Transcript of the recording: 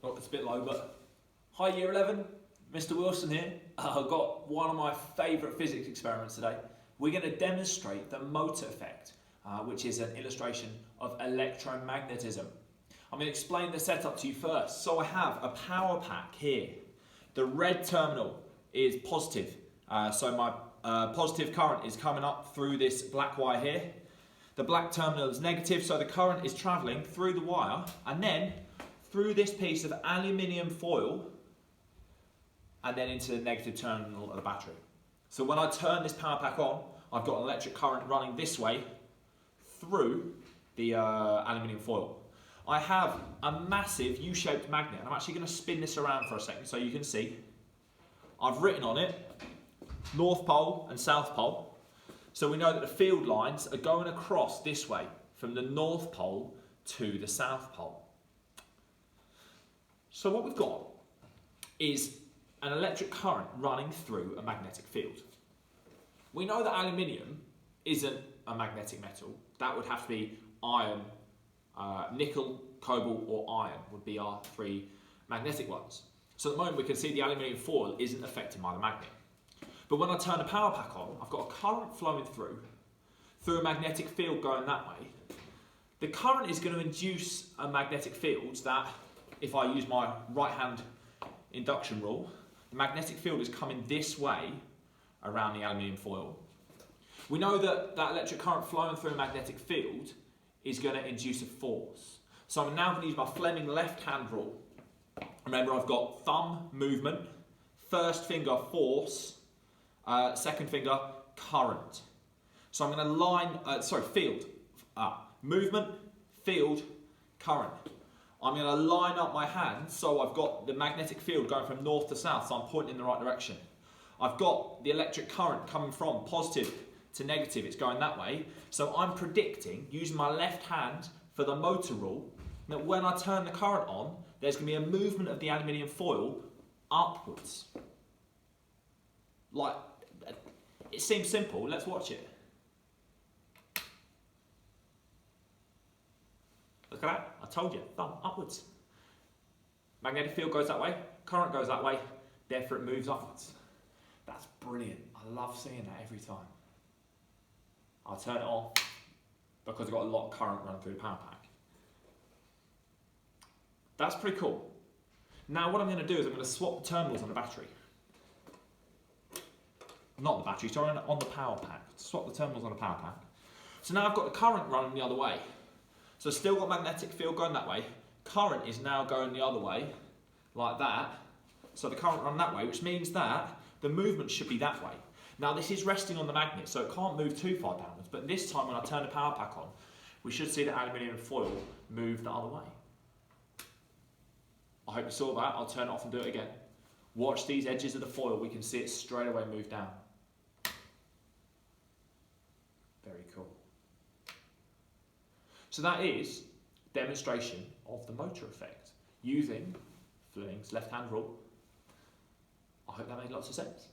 Oh, it's a bit low, but hi Year 11, Mr. Wilson here. I've got one of my favourite physics experiments today. We're going to demonstrate the motor effect, which is an illustration of electromagnetism. I'm going to explain the setup to you first. So I have a power pack here. The red terminal is positive, so my positive current is coming up through this black wire here. The black terminal is negative, so the current is travelling through the wire and then through this piece of aluminium foil and then into the negative terminal of the battery. So when I turn this power pack on, I've got an electric current running this way through the aluminium foil. I have a massive U-shaped magnet, and I'm actually going to spin this around for a second so you can see. I've written on it North Pole and South Pole. So we know that the field lines are going across this way from the North Pole to the South Pole. So what we've got is an electric current running through a magnetic field. We know that aluminium isn't a magnetic metal. That would have to be iron, nickel, cobalt or iron would be our three magnetic ones. So at the moment we can see the aluminium foil isn't affected by the magnet. But when I turn the power pack on, I've got a current flowing through a magnetic field going that way. The current is going to induce a magnetic field that, if I use my right hand induction rule, the magnetic field is coming this way around the aluminium foil. We know that that electric current flowing through a magnetic field is going to induce a force. So I'm now going to use my Fleming left hand rule. Remember, I've got thumb movement, first finger force, second finger current. So I'm going to line, field, movement, field, current. I'm going to line up my hand so I've got the magnetic field going from north to south, so I'm pointing in the right direction. I've got the electric current coming from positive to negative, it's going that way. So I'm predicting, using my left hand for the motor rule, that when I turn the current on, there's going to be a movement of the aluminium foil upwards. Like, it seems simple, let's watch it. Look at that, I told you, thumb upwards. Magnetic field goes that way, current goes that way, therefore it moves upwards. That's brilliant, I love seeing that every time. I'll turn it on because I've got a lot of current running through the power pack. That's pretty cool. Now what I'm going to do is I'm going to swap the terminals on the battery. Not the battery, sorry, on the power pack. Swap the terminals on the power pack. So now I've got the current running the other way. So still got magnetic field going that way. Current is now going the other way, like that. So the current run that way, which means that the movement should be that way. Now this is resting on the magnet, so it can't move too far downwards, but this time when I turn the power pack on, we should see the aluminium foil move the other way. I hope you saw that. I'll turn it off and do it again. Watch these edges of the foil, we can see it straight away move down. Very cool. So that is demonstration of the motor effect using Fleming's left-hand rule. I hope that made lots of sense.